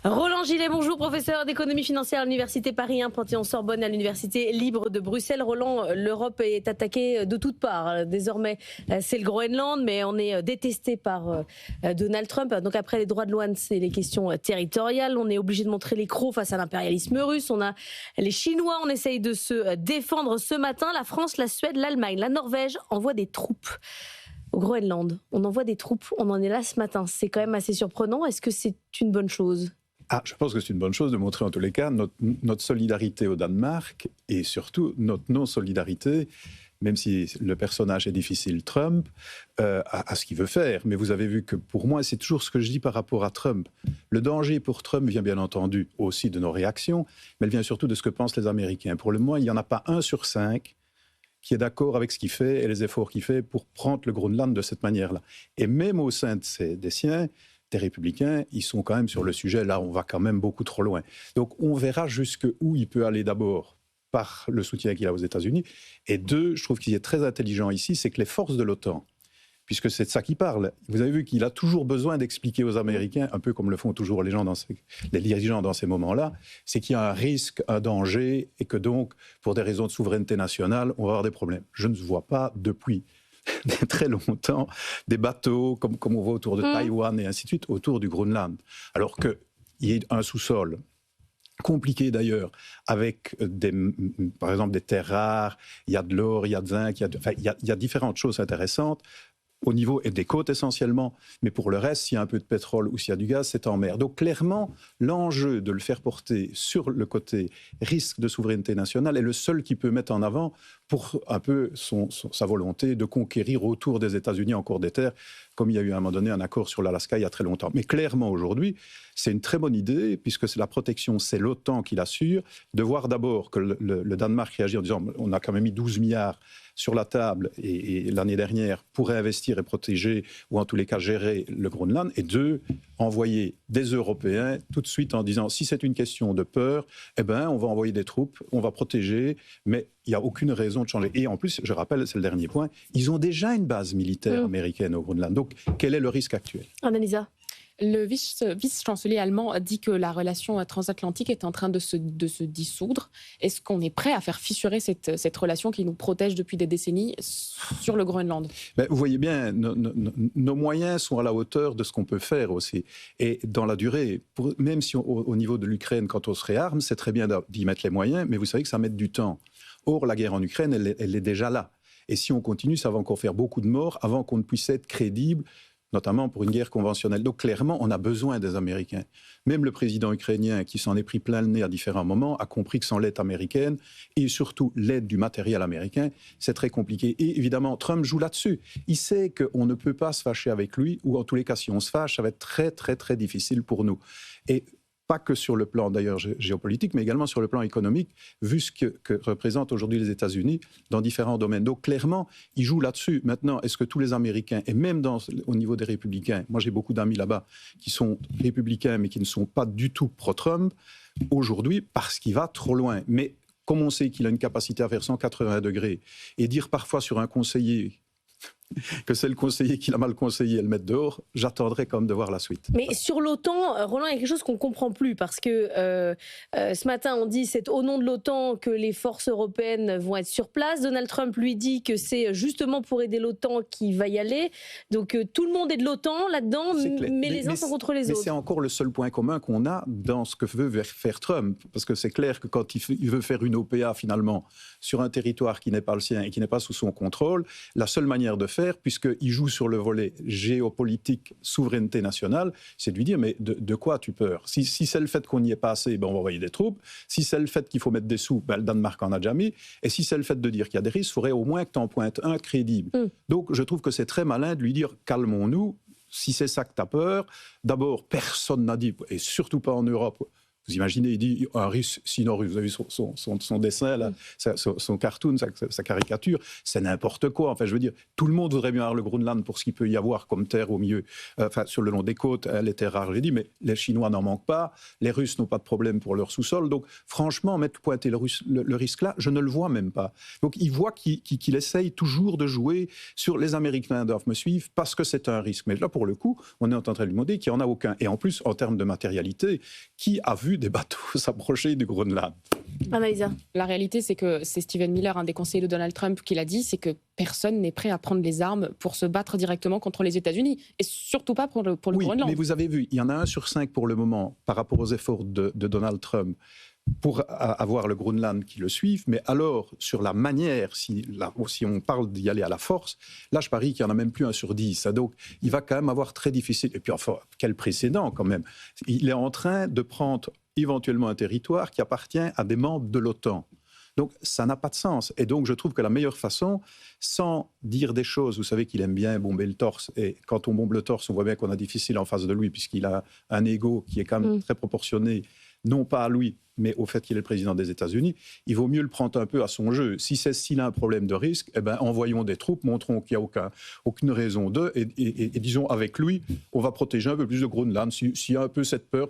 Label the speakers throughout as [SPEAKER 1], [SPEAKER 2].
[SPEAKER 1] Roland Gillet, bonjour, professeur d'économie financière à l'Université Paris 1, Panthéon-Sorbonne, à l'Université libre de Bruxelles. Roland, l'Europe est attaquée de toutes parts. Désormais, c'est le Groenland, mais on est détesté par Donald Trump. Donc après les droits de douane, c'est les questions territoriales. On est obligé de montrer les crocs face à l'impérialisme russe. On a les Chinois, on essaye de se défendre ce matin. La France, la Suède, l'Allemagne, la Norvège envoient des troupes au Groenland. On envoie des troupes, on en est là ce matin. C'est quand même assez surprenant. Est-ce que c'est une bonne chose ?
[SPEAKER 2] Je pense que c'est une bonne chose de montrer en tous les cas notre solidarité au Danemark et surtout notre non-solidarité, même si le personnage est difficile, Trump, à ce qu'il veut faire. Mais vous avez vu que pour moi, c'est toujours ce que je dis par rapport à Trump. Le danger pour Trump vient bien entendu aussi de nos réactions, mais elle vient surtout de ce que pensent les Américains. Pour le moment, il n'y en a pas 1 sur 5 qui est d'accord avec ce qu'il fait et les efforts qu'il fait pour prendre le Groenland de cette manière-là. Et même au sein des siens, des républicains, ils sont quand même sur le sujet, là on va quand même beaucoup trop loin. Donc on verra jusqu'où il peut aller d'abord par le soutien qu'il a aux États-Unis. Et 2, je trouve qu'il est très intelligent ici, c'est que les forces de l'OTAN, puisque c'est de ça qu'il parle, vous avez vu qu'il a toujours besoin d'expliquer aux Américains, un peu comme le font toujours les dirigeants dans ces moments-là, c'est qu'il y a un risque, un danger, et que donc, pour des raisons de souveraineté nationale, on va avoir des problèmes. Je ne vois pas depuis très longtemps des bateaux comme on voit autour de Taïwan et ainsi de suite autour du Groenland, alors qu'il y ait un sous-sol compliqué d'ailleurs avec par exemple des terres rares, il y a de l'or, il y a de zinc, il y a différentes choses intéressantes au niveau des côtes essentiellement, mais pour le reste, s'il y a un peu de pétrole ou s'il y a du gaz, c'est en mer. Donc clairement, l'enjeu de le faire porter sur le côté risque de souveraineté nationale est le seul qui peut mettre en avant pour un peu sa volonté de conquérir autour des États-Unis encore des terres, comme il y a eu à un moment donné un accord sur l'Alaska il y a très longtemps. Mais clairement aujourd'hui, c'est une très bonne idée, puisque c'est la protection, c'est l'OTAN qui l'assure, de voir d'abord que le Danemark réagit en disant on a quand même mis 12 milliards sur la table et l'année dernière pour réinvestir et protéger, ou en tous les cas gérer le Groenland, et 2, envoyer des Européens tout de suite en disant si c'est une question de peur, eh ben on va envoyer des troupes, on va protéger, mais il n'y a aucune raison de changer. Et en plus, je rappelle, c'est le dernier point, ils ont déjà une base militaire américaine au Groenland. Donc, quel est le risque actuel ?
[SPEAKER 1] Annalisa ?
[SPEAKER 3] Le vice-chancelier allemand a dit que la relation transatlantique est en train de se dissoudre. Est-ce qu'on est prêt à faire fissurer cette relation qui nous protège depuis des décennies sur le Groenland ?
[SPEAKER 2] Vous voyez bien, nos moyens sont à la hauteur de ce qu'on peut faire aussi. Et dans la durée, même si au niveau de l'Ukraine, quand on se réarme, c'est très bien d'y mettre les moyens, mais vous savez que ça met du temps. Or, la guerre en Ukraine, elle est déjà là. Et si on continue, ça va encore faire beaucoup de morts avant qu'on ne puisse être crédible, notamment pour une guerre conventionnelle. Donc clairement, on a besoin des Américains. Même le président ukrainien, qui s'en est pris plein le nez à différents moments, a compris que sans l'aide américaine, et surtout l'aide du matériel américain, c'est très compliqué. Et évidemment, Trump joue là-dessus. Il sait qu'on ne peut pas se fâcher avec lui, ou en tous les cas, si on se fâche, ça va être très, très, très difficile pour nous. Et pas que sur le plan d'ailleurs géopolitique, mais également sur le plan économique, vu ce que représentent aujourd'hui les États-Unis dans différents domaines. Donc clairement, ils jouent là-dessus. Maintenant, est-ce que tous les Américains, et même au niveau des républicains, moi j'ai beaucoup d'amis là-bas qui sont républicains mais qui ne sont pas du tout pro-Trump, aujourd'hui, parce qu'il va trop loin. Mais comme on sait qu'il a une capacité à faire 180 degrés, et dire parfois sur un conseiller que c'est le conseiller qui l'a mal conseillé et le mettre dehors, j'attendrai quand même de voir la suite.
[SPEAKER 1] Mais sur l'OTAN, Roland, il y a quelque chose qu'on ne comprend plus, parce que ce matin, on dit c'est au nom de l'OTAN que les forces européennes vont être sur place. Donald Trump lui dit que c'est justement pour aider l'OTAN qu'il va y aller. Donc tout le monde est de l'OTAN là-dedans, mais les uns sont contre les autres.
[SPEAKER 2] Mais c'est encore le seul point commun qu'on a dans ce que veut faire Trump. Parce que c'est clair que quand il veut faire une OPA finalement sur un territoire qui n'est pas le sien et qui n'est pas sous son contrôle, la seule manière de faire, puisqu'il joue sur le volet géopolitique, souveraineté nationale, c'est de lui dire, mais de quoi as-tu peur ? Si c'est le fait qu'on n'y est pas assez, ben on va envoyer des troupes. Si c'est le fait qu'il faut mettre des sous, ben le Danemark en a déjà mis. Et si c'est le fait de dire qu'il y a des risques, il faudrait au moins que tu en pointes un crédible. Donc je trouve que c'est très malin de lui dire, calmons-nous, si c'est ça que tu as peur, d'abord, personne n'a dit, et surtout pas en Europe, Vous imaginez, il dit un Russe, sinon Russe. Vous avez vu son dessin, là, son cartoon, sa caricature, c'est n'importe quoi. Enfin, je veux dire, tout le monde voudrait bien avoir le Groenland pour ce qu'il peut y avoir comme terre au milieu, sur le long des côtes, les terres rares, j'ai dit, mais les Chinois n'en manquent pas, les Russes n'ont pas de problème pour leur sous-sol. Donc, franchement, mettre pointer le risque là, je ne le vois même pas. Donc, il voit qu'il essaye toujours de jouer sur les Américains doivent me suivre parce que c'est un risque. Mais là, pour le coup, on est en train de lui demander qu'il n'y en a aucun. Et en plus, en termes de matérialité, qui a vu des bateaux s'approcher du Groenland?
[SPEAKER 1] Anaïsa.
[SPEAKER 3] La réalité, c'est que c'est Stephen Miller, un des conseillers de Donald Trump, qui l'a dit, c'est que personne n'est prêt à prendre les armes pour se battre directement contre les États-Unis. Et surtout pas pour le Groenland.
[SPEAKER 2] Mais vous avez vu, il y en a 1 sur 5 pour le moment par rapport aux efforts de Donald Trump pour avoir le Groenland qui le suivent, mais alors sur la manière, si on parle d'y aller à la force, là je parie qu'il n'y en a même plus 1 sur 10. Donc il va quand même avoir très difficile. Et puis enfin, quel précédent quand même. Il est en train de prendre éventuellement un territoire qui appartient à des membres de l'OTAN. Donc ça n'a pas de sens. Et donc je trouve que la meilleure façon, sans dire des choses, vous savez qu'il aime bien bomber le torse, et quand on bombe le torse, on voit bien qu'on a difficile en face de lui, puisqu'il a un ego qui est quand même très proportionné, non pas à lui, mais au fait qu'il est le président des États-Unis, il vaut mieux le prendre un peu à son jeu. S'il a un problème de risque, eh ben, envoyons des troupes, montrons qu'il n'y a aucune raison d'eux, et disons avec lui, on va protéger un peu plus le Groenland, s'il y a un peu cette peur,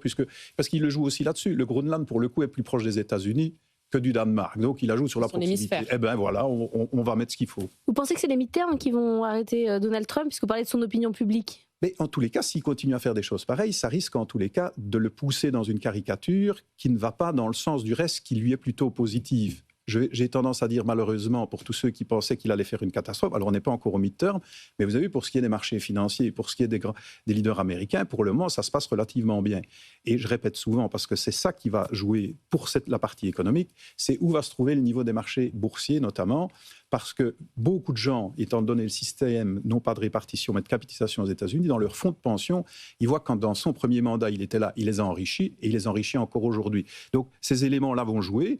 [SPEAKER 2] parce qu'il le joue aussi là-dessus. Le Groenland, pour le coup, est plus proche des États-Unis que du Danemark. Donc il ajoute sur la proximité.
[SPEAKER 3] Hémisphère.
[SPEAKER 2] Eh bien voilà, on va mettre ce qu'il faut.
[SPEAKER 1] Vous pensez que c'est les mi-termes qui vont arrêter Donald Trump, puisque vous parlez de son opinion publique?
[SPEAKER 2] Mais en tous les cas, s'il continue à faire des choses pareilles, ça risque en tous les cas de le pousser dans une caricature qui ne va pas dans le sens du reste, qui lui est plutôt positive. J'ai tendance à dire malheureusement pour tous ceux qui pensaient qu'il allait faire une catastrophe, alors on n'est pas encore au mid-term, mais vous avez vu pour ce qui est des marchés financiers, pour ce qui est des leaders américains, pour le moment ça se passe relativement bien. Et je répète souvent, parce que c'est ça qui va jouer pour la partie économique, c'est où va se trouver le niveau des marchés boursiers notamment, parce que beaucoup de gens, étant donné le système, non pas de répartition, mais de capitalisation aux États-Unis, dans leur fonds de pension, ils voient quand dans son premier mandat, il était là, il les a enrichis, et il les enrichit encore aujourd'hui. Donc ces éléments-là vont jouer,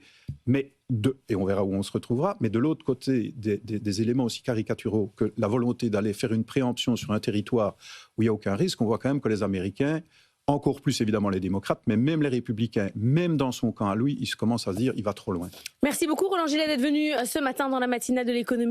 [SPEAKER 2] et on verra où on se retrouvera, mais de l'autre côté, des éléments aussi caricaturaux que la volonté d'aller faire une préemption sur un territoire où il n'y a aucun risque, on voit quand même que les Américains, encore plus évidemment les démocrates, mais même les républicains, même dans son camp à lui, ils commencent à se dire il va trop loin.
[SPEAKER 1] Merci beaucoup Roland Gillet d'être venu ce matin dans la matinale de l'économie.